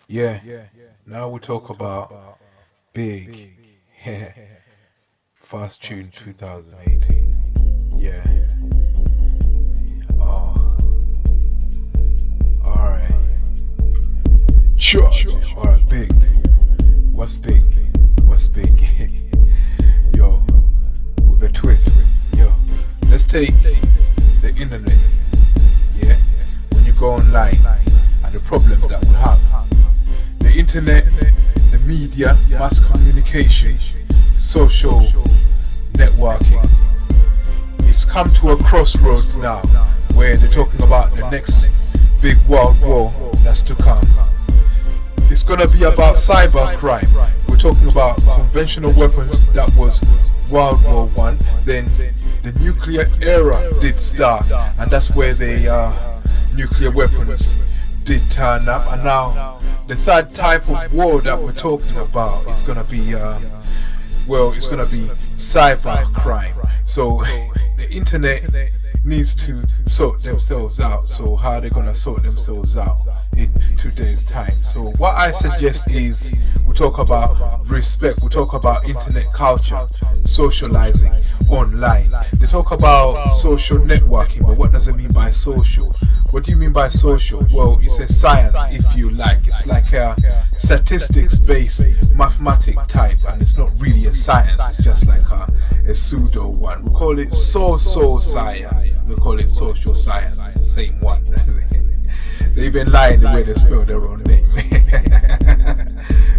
Yeah, now we talk about big, fast tune 2018. Yeah. Oh, alright. Sure. Alright, big. What's big? What's big? Yo, with a twist. Yo, let's take the internet. Yeah, when you go online and the problems that we have. The internet, the media, mass communication, social networking. It's come to a crossroads now where they're talking about the next big world war that's to come. It's gonna be about cyber crime. We're talking about conventional weapons. That was World War One. Then the nuclear era did start, and that's where the nuclear weapons did turn up. And now the third type of war that we're talking about is gonna be it's gonna be cyber crime. So the internet needs to sort themselves out. So how are they gonna sort themselves out in today's time? So what I suggest is we talk about respect, we talk about internet culture, socializing online. They talk about social networking, but what does it mean by social? What do you mean by social? Well, it's a science, if you like. It's like a statistics-based mathematic type, and it's not really a science. It's just like a pseudo one. We call it social science. We call it social science. Same one. They even lie in the way they spell their own name.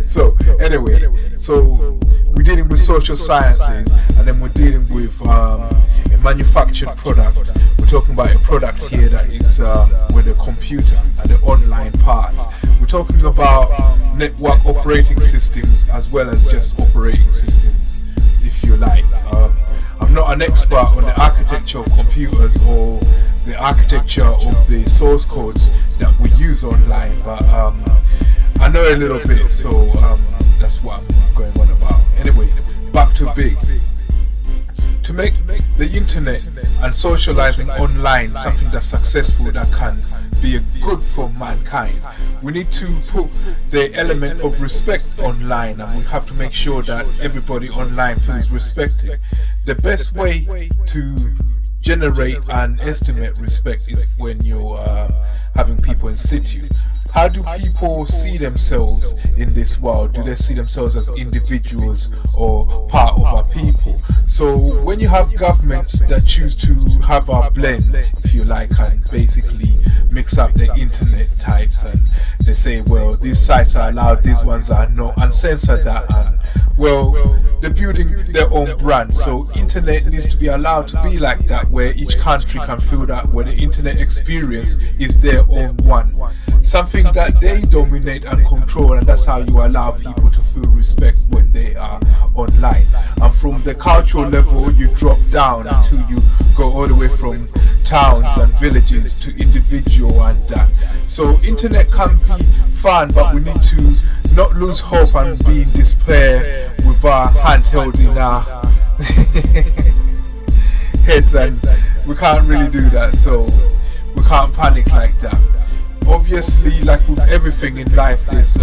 So anyway, so we're dealing with social sciences, and then we're dealing with a manufactured product. We're talking about a product here that is with the computer and the online part. We're talking about network operating systems as well as just operating systems, if you like. I'm not an expert on the architecture of computers or the architecture of the source codes that we use online, but I know a little bit, so that's what I'm going on about. Anyway, back to big. To make the internet and socializing online something that's successful, that can be good for mankind, we need to put the element of respect online, and we have to make sure that everybody online feels respected. The best way to generate and estimate respect is when you're having people in situ. How do people see themselves in this world? Do they see themselves as individuals or part of a people? So when you have governments that choose to have a blend, if you like, and basically mix up the internet types, and they say, well, these sites are allowed, these ones are not, and censor that, and well, they're building their own brand. So internet needs to be allowed to be like that, where each country can feel that, where the internet experience is their own one, something that they dominate and control, and that's how you allow people to feel respect when they are online. And from the cultural level, you drop down until you go all the way from towns and villages to individual and that. So internet can be fun, but we need to not lose hope and be in despair with our hands held in our heads, and we can't really do that. So we can't panic like that. Obviously, like with everything in life, there's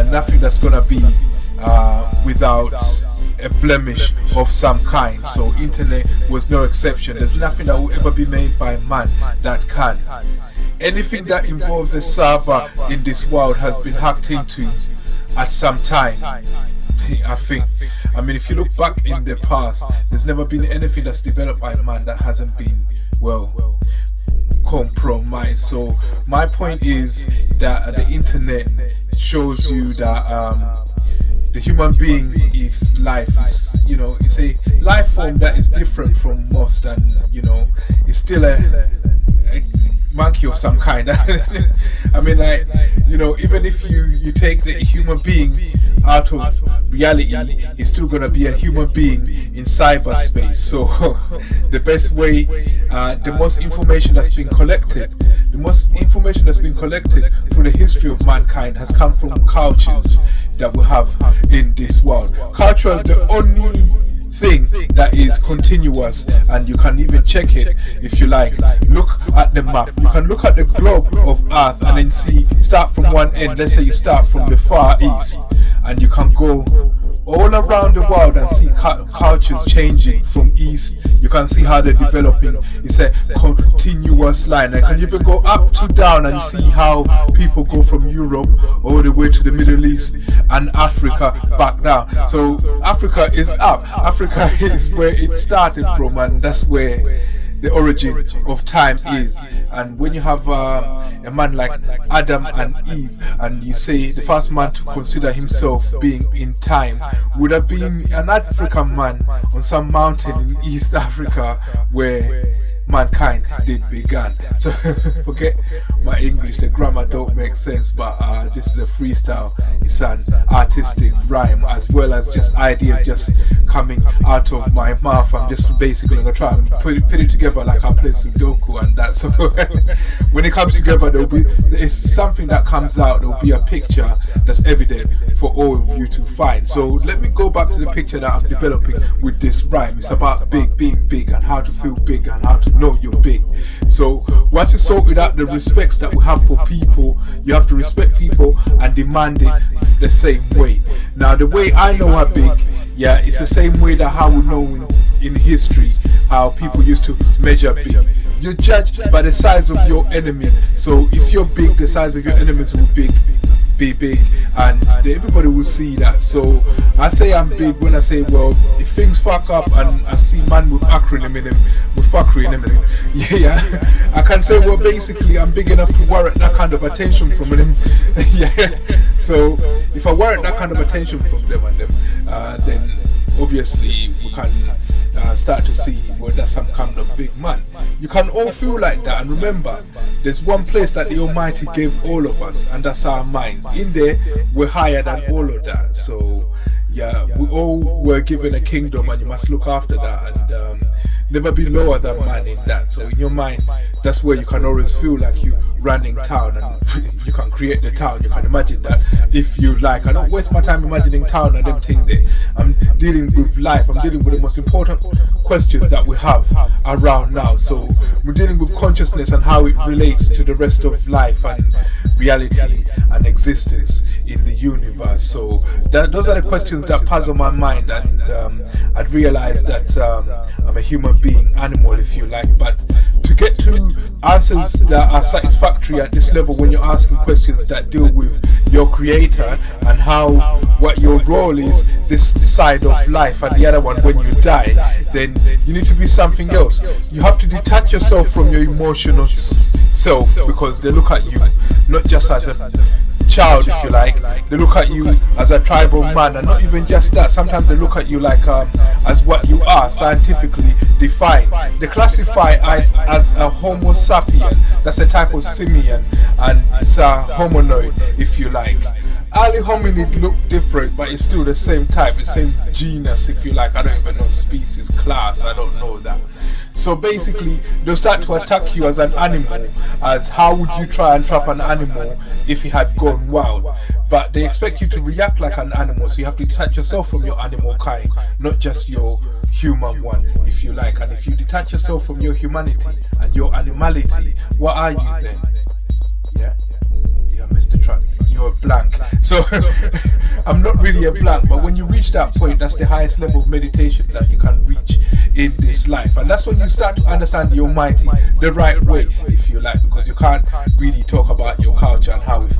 nothing that's gonna be without a blemish of some kind. So internet was no exception. There's nothing that will ever be made by man that can. Anything that involves a server in this world has been hacked into at some time, I think. I mean, if you look back in the past, there's never been anything that's developed by man that hasn't been, well, compromised. So my point is that the internet shows you that the human being is life, is, you know, it's a life form that is different from most, and you know, it's still a monkey of some kind. I mean, like, you know, even if you take the human being out of reality, it's still gonna be a human being in cyberspace. So the best way, the most information that's been collected through the history of mankind has come from cultures that we have in this world. Culture is the only thing that is continuous, and you can even check it if you like. Look at the map. You can look at the globe of Earth and then see, start from one end. Let's say you start from the far east, and you can go all around the world and see cultures changing from east. You can see how they're developing. It's a continuous line. And can even go up to down and see how people go from Europe all the way to the Middle East and Africa back down. So Africa is up. Africa is where it started from, and that's where the origin of time is. And when you have a man like Adam and Eve, and you say the first man to consider himself being in time would have been an African man on some mountain in East Africa where mankind did began. So forget my English, the grammar don't make sense, but this is a freestyle. It's an artistic rhyme, as well as just ideas just coming out of my mouth. I'm just basically gonna try and put it together like I play Sudoku and that. So when it comes together, there's something that comes out. There'll be a picture that's evident for all of you to find. So let me go back to the picture that I'm developing with this rhyme. It's about being big, and how to feel big, and how to know you're big. So once you sort out the respects that we have for people, you have to respect people and demand it the same way. Now the way I know I'm big, yeah, it's the same way that how we know in history how people used to measure big. You're judged by the size of your enemies. So if you're big, the size of your enemies will be big, and everybody will see that. So I say I'm big when I say, well, if things fuck up and I see man with acronym in him, with fuckery in him, yeah, I can say, well, basically I'm big enough to warrant that kind of attention from him. Yeah. So if I warrant that kind of attention from them and them, then obviously we can start to see, well, that's some kind of big man. You can all feel like that, and remember, there's one place that the Almighty gave all of us, and that's our minds. In there, we're higher than all of that. So yeah, we all were given a kingdom, and you must look after that, and never be lower than man in that. So in your mind, that's where you can always feel like you running town, and you can create the town. You can imagine that if you like. I don't waste my time imagining town and them thing there. I'm dealing with life. I'm dealing with the most important questions that we have around now. So we're dealing with consciousness and how it relates to the rest of life and reality and existence in the universe. So those are the questions that puzzle my mind, and I'd realize that I'm a human being, animal if you like, but to get to answers that are satisfactory at this level, when you're asking questions that deal with your creator and what your role is this side of life and the other one when you die, then you need to be something else. You have to detach yourself from your emotional self, because they look at you not just as a child, if you like, they look at you as a tribal man, and not even just that, sometimes they look at you like as what you are, scientifically defined. They classify as a homo sapien, that's a type of simian, and it's a hominoid, if you like. Early hominid look different, but it's still the same type, the same genus, if you like. I don't even know species, class, I don't know that. So basically, they'll start to attack you as an animal, as how would you try and trap an animal if he had gone wild? But they expect you to react like an animal, so you have to detach yourself from your animal kind, not just your human one, if you like. And if you detach yourself from your humanity and your animality, what are you then? Yeah, Mr. Truck, you're a blank. So I'm not really a blank, but when you reach that point, that's the highest level of meditation that you can reach in this life, and that's when you start to understand the Almighty the right way, if you like, because you can't really talk about your culture and how it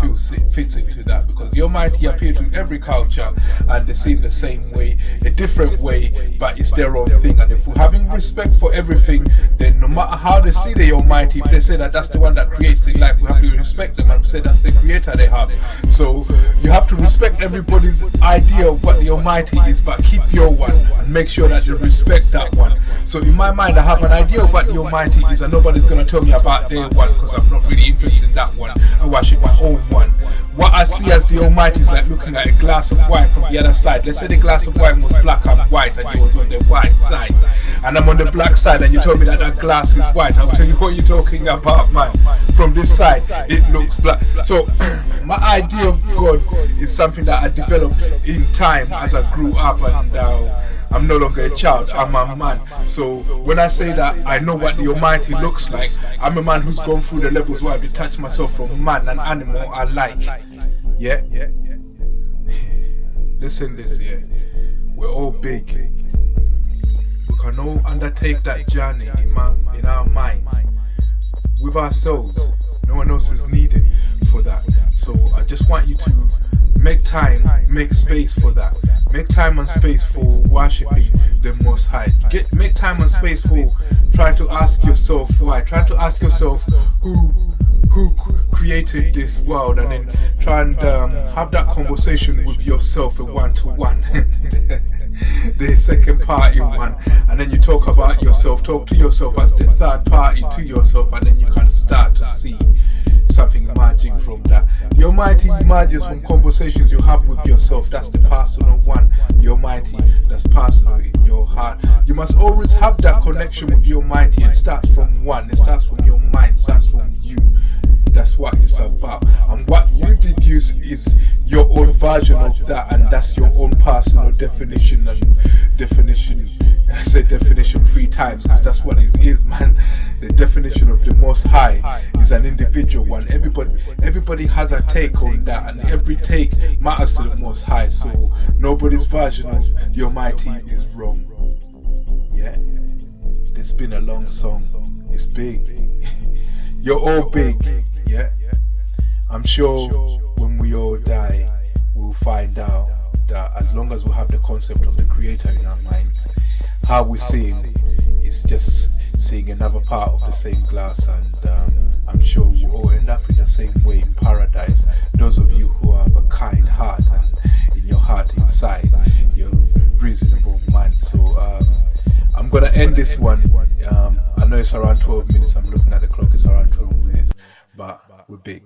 fits into that, because the Almighty appear to every culture and they seem the same way, a different way, but it's their own thing. And if we're having respect for everything, then no matter how they see the Almighty, if they say that that's the one that creates the life, we have to respect them and say that's the creator they have. So you have to respect everybody's idea of what the Almighty is, but keep your one and make sure that you respect that one. So in my mind, I have an idea of what the Almighty is, and nobody's going to tell me about their one, because I'm not really interested in that one. I worship my own one. What I see as the Almighty is like looking at a glass of wine from the other side. Let's say the glass of wine was black and white, and you was on the white side, and I'm on the black side, and you told me that that glass is white. I'll tell you what you're talking about, man. From this side, it looks black. So my idea of God is something that I developed in time as I grew up, and I'm no longer a child, I'm a man. So when I say that I know what the Almighty looks like, I'm a man who's gone through the levels where I detach myself from man and animal alike. Yeah? Listen this, yeah. We're all big. We can all undertake that journey in our minds with ourselves. No one else is needed for that. So I just want you to make time, make space for that. Make time and space for worshipping the Most High. Make time and space for trying to ask yourself why. Try to ask yourself who created this world, and then try and have that conversation with yourself, a one-to-one. The second party one, and then you talk about yourself, talk to yourself as the third party to yourself, and then you can start to see something emerging from that. The Almighty emerges from conversations you have with yourself. That's the personal one. The Almighty, that's personal in your heart. You must always have that connection with the Almighty. It starts from one. It starts from your mind. It starts from you. That's what it's about. And what you deduce is your own version of that, and that's your own personal definition. And definition, I say definition 3 times because that's what it is, man. The definition of the Most High is an individual one. Everybody has a take on that, and every take matters to the Most High. So nobody's version of the Almighty is wrong. Yeah, it's been a long song. It's big. You're all big. Yeah, I'm sure when we all die, we'll find out that as long as we have the concept of the Creator in our minds, how we see Him is just seeing another part of the same glass, and I'm sure we'll all end up in the same way in paradise. Those of you who have a kind heart, and in your heart inside, you're a reasonable man. So I'm gonna end this one. I know it's around 12 minutes. I'm looking at the clock. It's around 12 minutes, but we're big.